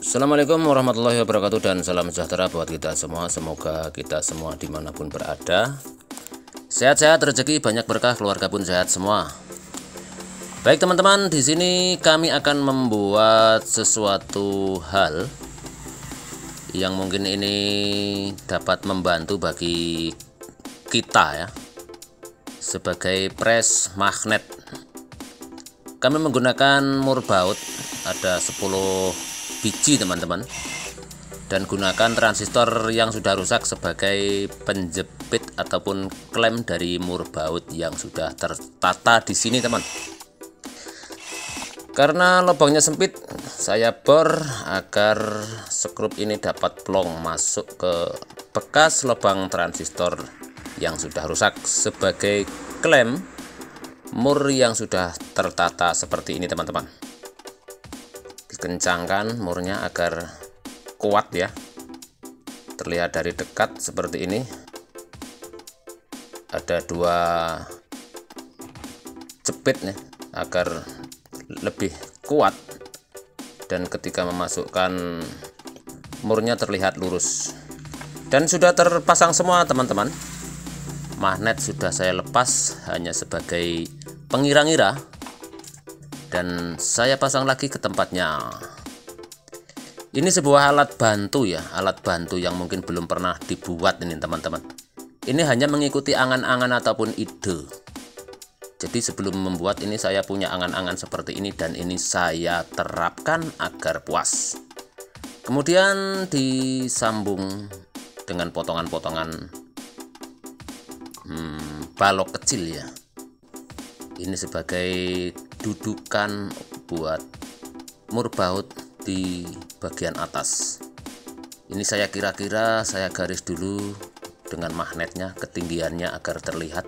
Assalamualaikum warahmatullahi wabarakatuh dan salam sejahtera buat kita semua. Semoga kita semua dimanapun berada sehat-sehat, rezeki banyak, berkah, keluarga pun sehat semua. Baik teman-teman, di sini kami akan membuat sesuatu hal yang mungkin ini dapat membantu bagi kita ya, sebagai press magnet. Kami menggunakan mur baut, ada 10 biji teman-teman, dan gunakan transistor yang sudah rusak sebagai penjepit ataupun klem dari mur baut yang sudah tertata di sini teman. Karena lubangnya sempit, saya bor agar skrup ini dapat plong masuk ke bekas lubang transistor yang sudah rusak sebagai klem mur yang sudah tertata seperti ini teman-teman. Dikencangkan murnya agar kuat ya, terlihat dari dekat seperti ini. Ada 2 jepit nih agar lebih kuat, dan ketika memasukkan murnya terlihat lurus. Dan sudah terpasang semua teman-teman. Magnet sudah saya lepas hanya sebagai pengira-ngira, dan saya pasang lagi ke tempatnya. Ini sebuah alat bantu ya, alat bantu yang mungkin belum pernah dibuat ini teman-teman. Ini hanya mengikuti angan-angan ataupun ide. Jadi sebelum membuat ini saya punya angan-angan seperti ini, dan ini saya terapkan agar puas. Kemudian disambung dengan potongan-potongan balok kecil ya. Ini sebagai dudukan buat mur baut di bagian atas. Ini saya kira-kira saya garis dulu dengan magnetnya ketinggiannya agar terlihat.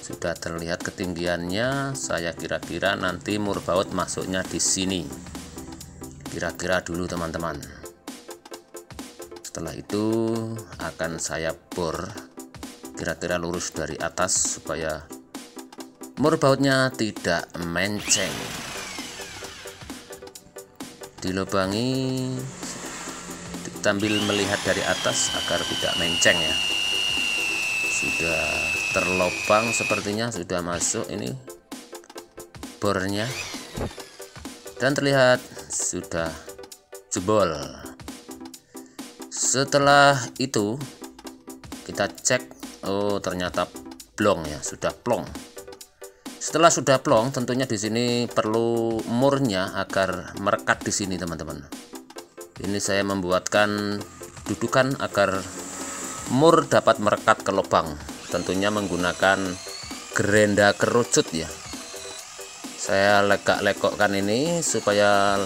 Sudah terlihat ketinggiannya, saya kira-kira nanti mur baut masuknya di sini. Kira-kira dulu teman-teman. Setelah itu akan saya bor kira-kira lurus dari atas supaya mur bautnya tidak menceng. Dilubangi sambil melihat dari atas agar tidak menceng ya. Sudah terlubang sepertinya, sudah masuk ini bornya, dan terlihat sudah jebol. Setelah itu kita cek, oh ternyata plong ya, sudah plong. Setelah sudah plong, tentunya di sini perlu murnya agar merekat di sini teman-teman. Ini saya membuatkan dudukan agar mur dapat merekat ke lubang, tentunya menggunakan gerenda kerucut ya. Saya lekok-lekokkan ini supaya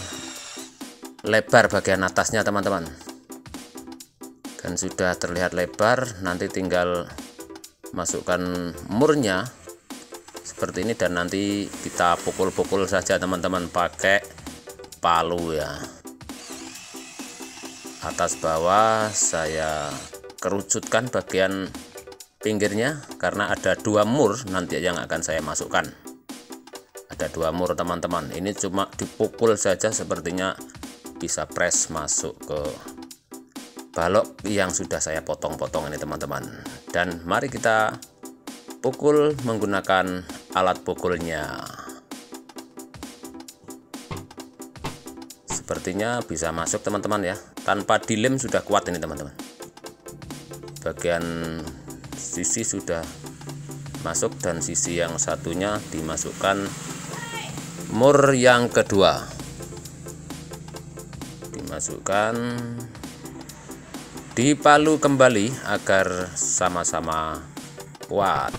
lebar bagian atasnya teman-teman. Dan sudah terlihat lebar, nanti tinggal masukkan murnya seperti ini, dan nanti kita pukul-pukul saja teman-teman pakai palu ya. Atas bawah saya kerucutkan bagian pinggirnya karena ada 2 mur nanti yang akan saya masukkan. Ada 2 mur teman-teman. Ini cuma dipukul saja, sepertinya bisa press masuk ke balok yang sudah saya potong-potong ini teman-teman. Dan mari kita pukul menggunakan alat pukulnya. Sepertinya bisa masuk teman-teman ya, tanpa dilem sudah kuat ini teman-teman. Bagian sisi sudah masuk, dan sisi yang satunya dimasukkan mur yang kedua. Dimasukkan, dipalu kembali agar sama-sama kuat.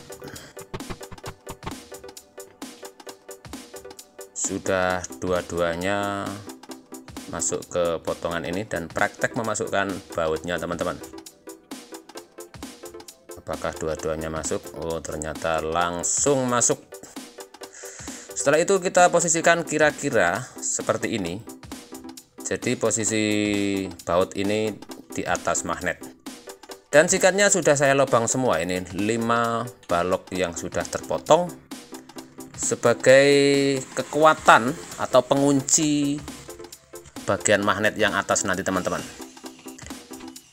Sudah dua-duanya masuk ke potongan ini, dan praktek memasukkan bautnya teman-teman. Apakah dua-duanya masuk? Oh ternyata langsung masuk. Setelah itu kita posisikan kira-kira seperti ini. Jadi posisi baut ini di atas magnet, dan sikatnya sudah saya lubang semua. Ini 5 balok yang sudah terpotong sebagai kekuatan atau pengunci bagian magnet yang atas nanti teman-teman.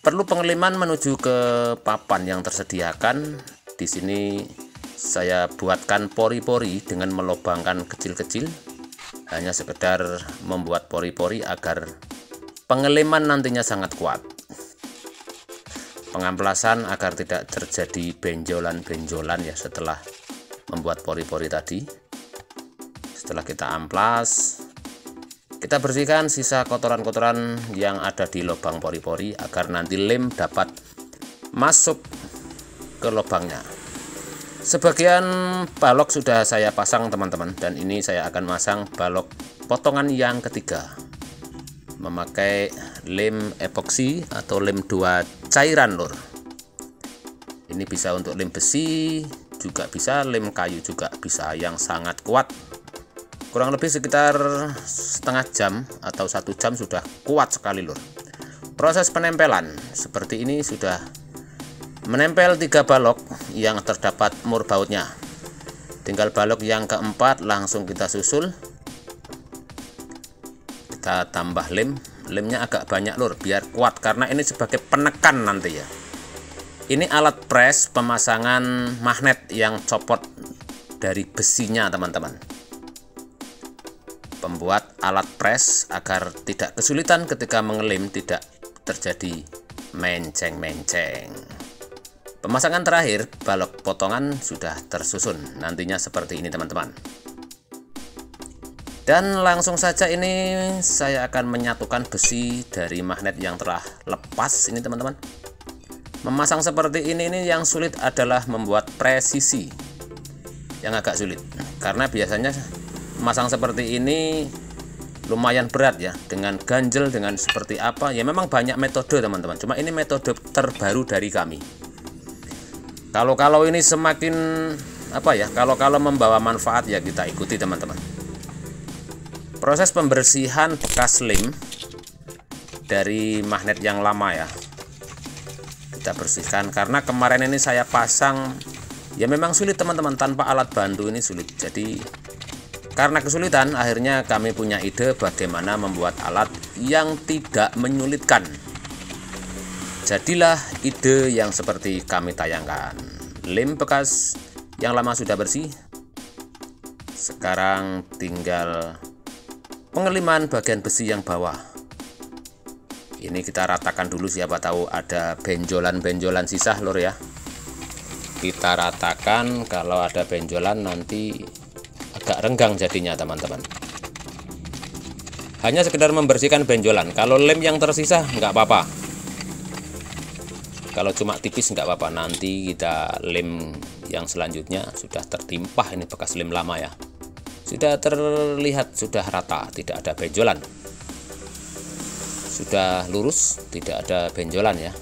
Perlu pengeliman menuju ke papan yang tersediakan. Di sini saya buatkan pori-pori dengan melobangkan kecil-kecil, hanya sekedar membuat pori-pori agar pengeliman nantinya sangat kuat. Pengamplasan agar tidak terjadi benjolan-benjolan ya setelah membuat pori-pori tadi. Setelah kita amplas, kita bersihkan sisa kotoran-kotoran yang ada di lubang pori-pori agar nanti lem dapat masuk ke lubangnya. Sebagian balok sudah saya pasang teman-teman, dan ini saya akan masang balok potongan yang ketiga memakai lem epoksi atau lem 2 cairan lur. Ini bisa untuk lem besi, juga bisa lem kayu, juga bisa, yang sangat kuat. Kurang lebih sekitar setengah jam atau 1 jam sudah kuat sekali lur. Proses penempelan seperti ini sudah menempel 3 balok yang terdapat mur bautnya. Tinggal balok yang keempat langsung kita susul. Kita tambah lem. Lemnya agak banyak lur biar kuat, karena ini sebagai penekan nanti ya. Ini alat press pemasangan magnet yang copot dari besinya teman-teman. Pembuat alat press agar tidak kesulitan ketika mengelem, tidak terjadi menceng-menceng. Pemasangan terakhir balok potongan sudah tersusun, nantinya seperti ini teman-teman. Dan langsung saja ini saya akan menyatukan besi dari magnet yang telah lepas ini teman-teman. Memasang seperti ini yang sulit adalah membuat presisi, yang agak sulit, karena biasanya memasang seperti ini lumayan berat ya, dengan ganjel, dengan seperti apa ya, memang banyak metode teman-teman, cuma ini metode terbaru dari kami. Kalau ini semakin apa ya, kalau membawa manfaat ya kita ikuti teman-teman. Proses pembersihan bekas lem dari magnet yang lama ya, kita bersihkan, karena kemarin ini saya pasang ya memang sulit teman-teman, tanpa alat bantu ini sulit. Jadi karena kesulitan, akhirnya kami punya ide bagaimana membuat alat yang tidak menyulitkan. Jadilah ide yang seperti kami tayangkan. Lem bekas yang lama sudah bersih. Sekarang tinggal pengeliman bagian besi yang bawah. Ini kita ratakan dulu, siapa tahu ada benjolan-benjolan sisa lur ya. Kita ratakan, kalau ada benjolan nanti agak renggang jadinya teman-teman. Hanya sekedar membersihkan benjolan. Kalau lem yang tersisa nggak apa-apa, kalau cuma tipis nggak apa-apa. Nanti kita lem yang selanjutnya sudah tertimpah, ini bekas lem lama ya, sudah terlihat sudah rata, tidak ada benjolan, sudah lurus, tidak ada benjolan ya.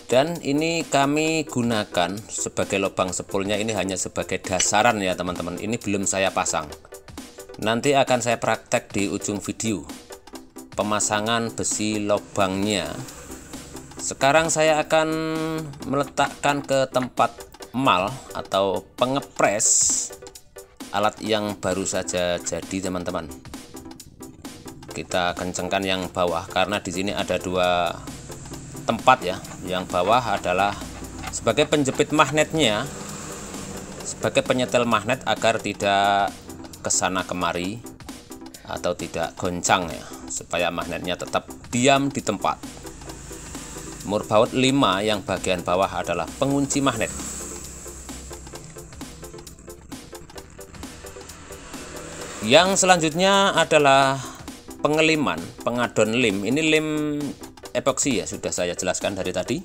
Dan ini kami gunakan sebagai lubang sepulnya, ini hanya sebagai dasaran ya teman-teman. Ini belum saya pasang, nanti akan saya praktek di ujung video pemasangan besi lubangnya. Sekarang saya akan meletakkan ke tempat mal atau pengepres alat yang baru saja jadi teman-teman. Kita kencengkan yang bawah, karena di sini ada 2 tempat ya. Yang bawah adalah sebagai penjepit magnetnya, sebagai penyetel magnet agar tidak kesana kemari atau tidak goncang ya, supaya magnetnya tetap diam di tempat. Mur baut 5 yang bagian bawah adalah pengunci magnet. Yang selanjutnya adalah pengeliman, pengadon lem. Ini lem epoksi ya, sudah saya jelaskan dari tadi.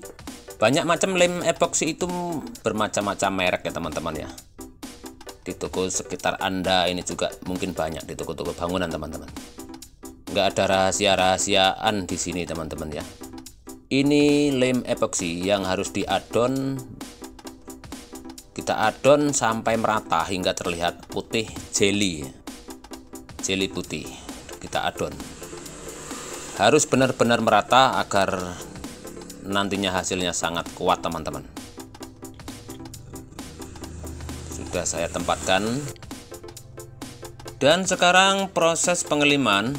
Banyak macam lem epoksi itu, bermacam-macam merek ya teman-teman ya. Di toko sekitar Anda ini juga mungkin banyak, di toko-toko bangunan teman-teman. Nggak ada rahasia-rahasiaan di sini teman-teman ya. Ini lem epoksi yang harus diadon. Kita adon sampai merata hingga terlihat putih, jelly putih. Kita adon, harus benar-benar merata agar nantinya hasilnya sangat kuat teman-teman. Sudah saya tempatkan Dan sekarang proses pengeliman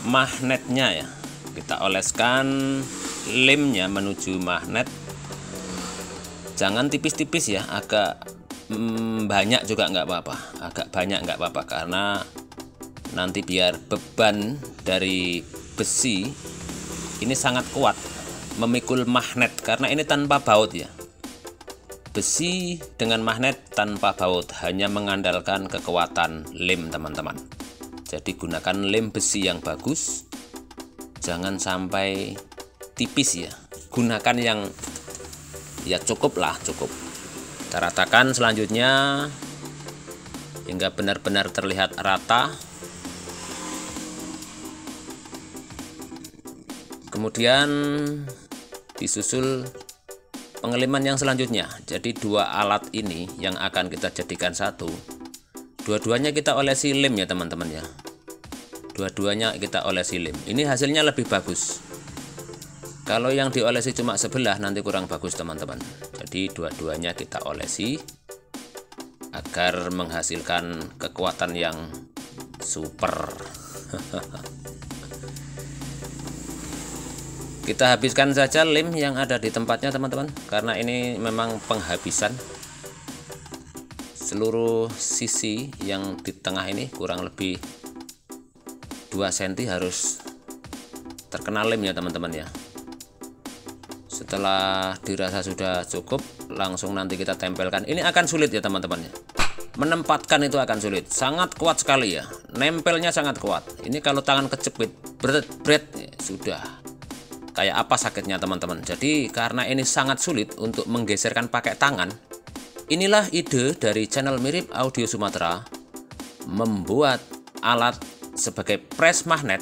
magnetnya ya, kita oleskan lemnya menuju magnet. Jangan tipis-tipis ya, agak banyak juga nggak apa-apa, agak banyak nggak apa-apa, karena nanti biar beban dari besi ini sangat kuat memikul magnet, karena ini tanpa baut ya. Besi dengan magnet tanpa baut, hanya mengandalkan kekuatan lem teman-teman. Jadi gunakan lem besi yang bagus, jangan sampai tipis ya, gunakan yang ya cukup lah, cukup. Kita ratakan selanjutnya hingga benar-benar terlihat rata. Kemudian disusul pengeliman yang selanjutnya. Jadi dua alat ini yang akan kita jadikan satu. Dua-duanya kita olesi lem ya teman-teman ya. Dua-duanya kita olesi lem. Ini hasilnya lebih bagus. Kalau yang diolesi cuma sebelah nanti kurang bagus teman-teman. Jadi dua-duanya kita olesi agar menghasilkan kekuatan yang super. Kita habiskan saja lem yang ada di tempatnya teman-teman, karena ini memang penghabisan. Seluruh sisi yang di tengah ini kurang lebih 2 cm harus terkena lem ya teman-teman ya. Setelah dirasa sudah cukup, langsung nanti kita tempelkan. Ini akan sulit ya teman-teman ya, menempatkan itu akan sulit, sangat kuat sekali ya, nempelnya sangat kuat. Ini kalau tangan kejepit bret ya, sudah kayak apa sakitnya teman-teman. Jadi karena ini sangat sulit untuk menggeserkan pakai tangan, inilah ide dari channel Mirip Audio Sumatera membuat alat sebagai press magnet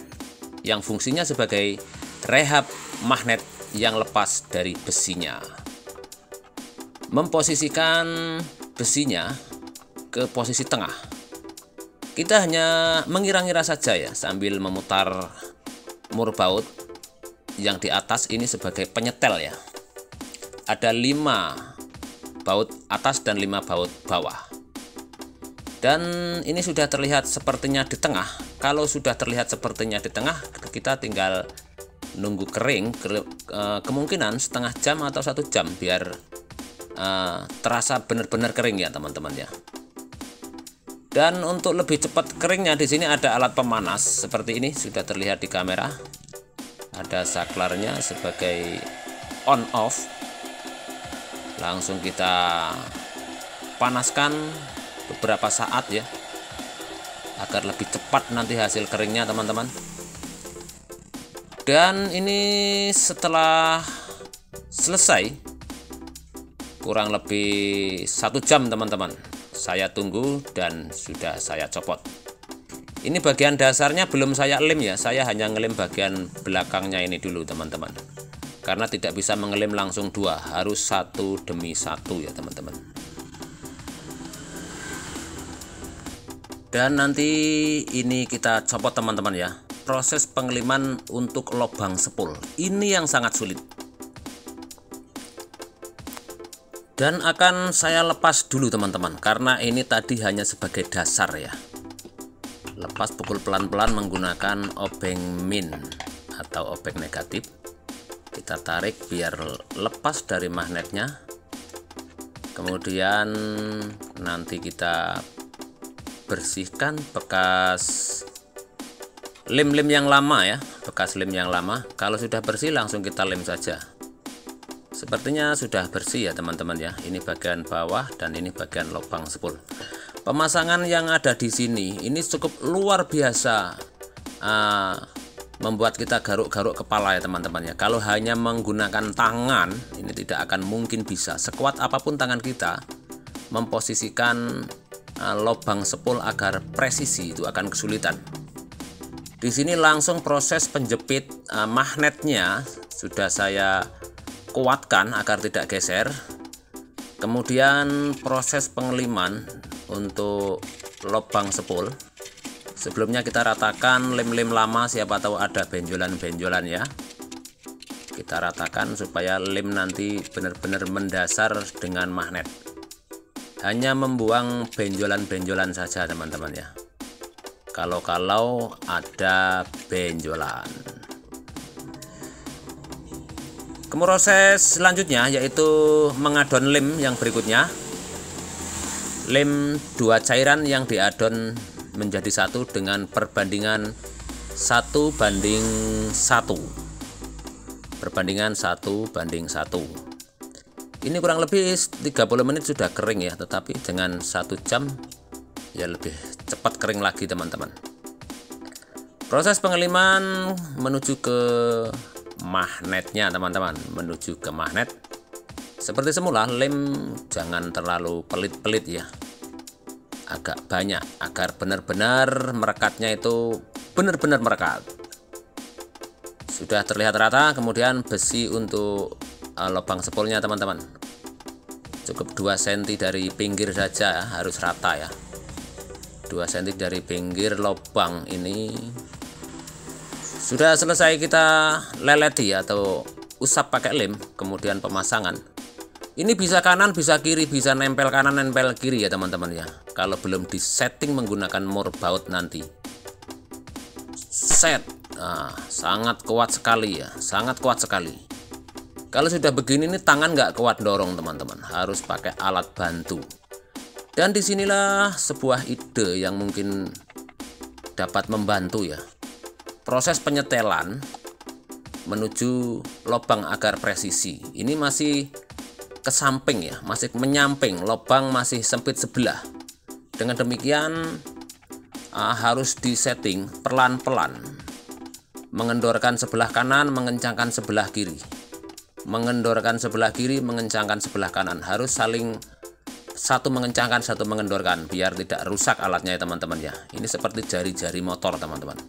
yang fungsinya sebagai rehab magnet yang lepas dari besinya. Memposisikan besinya ke posisi tengah. Kita hanya mengira-ngira saja ya, sambil memutar mur baut yang di atas ini sebagai penyetel ya. Ada 5 baut atas dan 5 baut bawah. Dan ini sudah terlihat sepertinya di tengah. Kalau sudah terlihat sepertinya di tengah, kita tinggal nunggu kering, kemungkinan setengah jam atau 1 jam biar terasa benar-benar kering ya teman-teman ya. Dan untuk lebih cepat keringnya, di sini ada alat pemanas seperti ini, sudah terlihat di kamera. Ada saklarnya sebagai on off. Langsung kita panaskan beberapa saat ya, agar lebih cepat nanti hasil keringnya teman-teman. Dan ini setelah selesai kurang lebih 1 jam teman-teman, saya tunggu dan sudah saya copot. Ini bagian dasarnya belum saya lem ya, saya hanya ngelem bagian belakangnya ini dulu teman-teman, karena tidak bisa mengelem langsung 2, harus 1 demi 1 ya teman-teman. Dan nanti ini kita copot teman-teman ya. Proses pengeliman untuk lubang sepul ini yang sangat sulit, dan akan saya lepas dulu teman-teman, karena ini tadi hanya sebagai dasar ya. Lepas, pukul pelan-pelan menggunakan obeng min atau obeng negatif. Kita tarik biar lepas dari magnetnya. Kemudian nanti kita bersihkan bekas lem-lem yang lama ya, bekas lem yang lama. Kalau sudah bersih langsung kita lem saja. Sepertinya sudah bersih ya teman-teman ya. Ini bagian bawah dan ini bagian lubang sepul. Pemasangan yang ada di sini ini cukup luar biasa, membuat kita garuk-garuk kepala ya teman-teman ya. Kalau hanya menggunakan tangan ini tidak akan mungkin bisa. Sekuat apapun tangan kita memposisikan lubang sepul agar presisi, itu akan kesulitan. Di sini langsung proses penjepit magnetnya sudah saya kuatkan agar tidak geser. Kemudian proses pengeliman untuk lubang sepul. Sebelumnya kita ratakan lem-lem lama, siapa tahu ada benjolan-benjolan ya. Kita ratakan supaya lem nanti benar-benar mendasar dengan magnet. hanya membuang benjolan-benjolan saja teman-teman ya, kalau ada benjolan. Proses selanjutnya yaitu mengadon lem yang berikutnya. Lem 2 cairan yang diadon menjadi satu dengan perbandingan 1:1. Perbandingan 1:1. Ini kurang lebih 30 menit sudah kering ya, tetapi dengan 1 jam ya lebih cepat kering lagi teman-teman. Proses pengeliman menuju ke magnetnya teman-teman, menuju ke magnet. Seperti semula, lem jangan terlalu pelit-pelit ya, agak banyak agar benar-benar merekatnya itu benar-benar merekat. Sudah terlihat rata. Kemudian besi untuk lubang sepulnya teman-teman, cukup 2 cm dari pinggir saja, harus rata ya. 2 cm dari pinggir lubang ini sudah selesai kita leleti atau usap pakai lem. Kemudian pemasangan ini bisa kanan bisa kiri, bisa nempel kanan nempel kiri ya teman-teman ya, kalau belum disetting menggunakan mur baut nanti. Set, sangat kuat sekali ya, sangat kuat sekali. Kalau sudah begini nih tangan nggak kuat dorong teman-teman, harus pakai alat bantu. Dan disinilah sebuah ide yang mungkin dapat membantu ya. Proses penyetelan menuju lubang agar presisi. Ini masih ke samping ya, masih menyamping, lubang masih sempit sebelah. Dengan demikian harus disetting pelan-pelan, mengendorkan sebelah kanan, mengencangkan sebelah kiri, mengendorkan sebelah kiri, mengencangkan sebelah kanan. Harus saling, satu mengencangkan satu mengendorkan biar tidak rusak alatnya ya teman-teman ya. Ini seperti jari-jari motor teman-teman.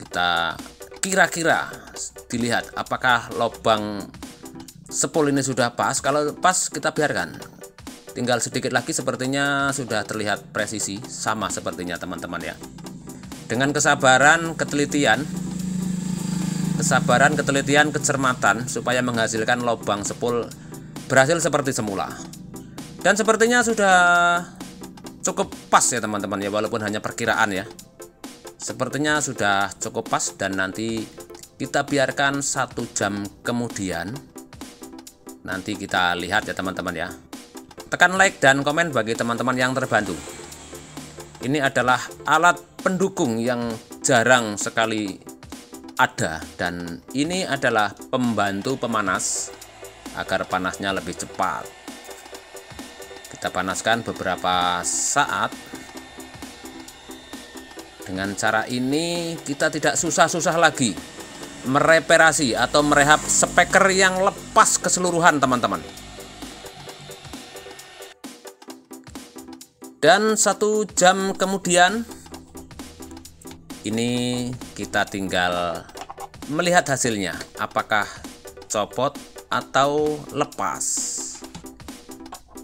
Kita kira-kira dilihat apakah lubang sepul ini sudah pas. Kalau pas kita biarkan, tinggal sedikit lagi sepertinya sudah terlihat presisi, sama sepertinya teman-teman ya. Dengan kesabaran, ketelitian, kecermatan supaya menghasilkan lubang sepul berhasil seperti semula. Dan sepertinya sudah cukup pas ya teman-teman ya, walaupun hanya perkiraan ya. Sepertinya sudah cukup pas, dan nanti kita biarkan 1 jam kemudian. Nanti kita lihat ya teman-teman ya. Tekan like dan komen bagi teman-teman yang terbantu. Ini adalah alat pendukung yang jarang sekali ada, dan ini adalah pembantu pemanas agar panasnya lebih cepat. Kita panaskan beberapa saat. Dengan cara ini kita tidak susah-susah lagi mereparasi atau merehab speaker yang lepas keseluruhan teman-teman. Dan 1 jam kemudian ini kita tinggal melihat hasilnya, apakah copot atau lepas.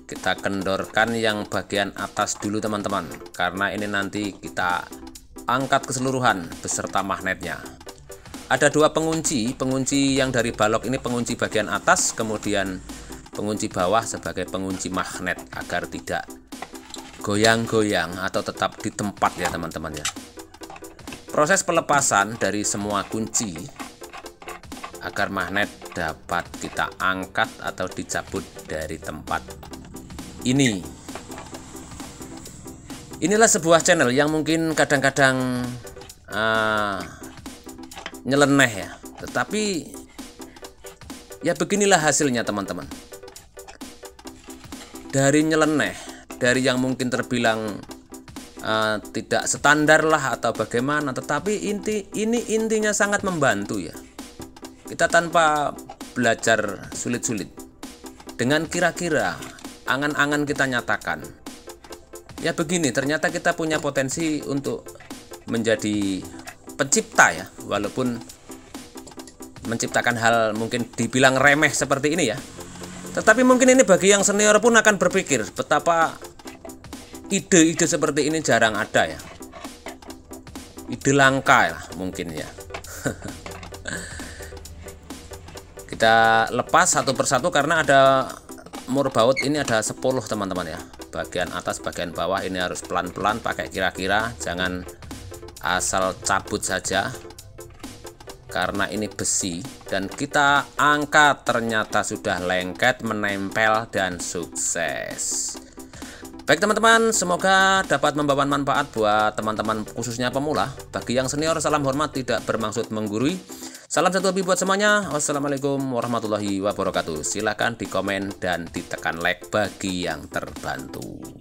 Kita kendorkan yang bagian atas dulu teman-teman, karena ini nanti kita angkat keseluruhan beserta magnetnya. Ada 2 pengunci yang dari balok ini pengunci bagian atas, kemudian pengunci bawah sebagai pengunci magnet agar tidak goyang-goyang atau tetap di tempat ya teman-teman ya. Proses pelepasan dari semua kunci agar magnet dapat kita angkat atau dicabut dari tempat ini. Inilah sebuah channel yang mungkin kadang-kadang nyeleneh ya, tetapi ya beginilah hasilnya teman-teman. Dari nyeleneh, dari yang mungkin terbilang tidak standar lah atau bagaimana, tetapi ini intinya sangat membantu ya. Kita tanpa belajar sulit-sulit, dengan kira-kira angan-angan kita nyatakan. Ya begini, ternyata kita punya potensi untuk menjadi pencipta ya, walaupun menciptakan hal mungkin dibilang remeh seperti ini ya, tetapi mungkin ini bagi yang senior pun akan berpikir betapa ide-ide seperti ini jarang ada ya, ide langka ya mungkin ya. Kita lepas satu persatu karena ada mur baut ini ada 10 teman-teman ya. Bagian atas bagian bawah ini harus pelan-pelan pakai kira-kira, jangan asal cabut saja karena ini besi. Dan kita angkat, ternyata sudah lengket, menempel, dan sukses. Baik teman-teman, semoga dapat membawa manfaat buat teman-teman khususnya pemula. Bagi yang senior, salam hormat, tidak bermaksud menggurui. Salam satu hobi buat semuanya. Wassalamualaikum warahmatullahi wabarakatuh. Silahkan di komen dan ditekan like bagi yang terbantu.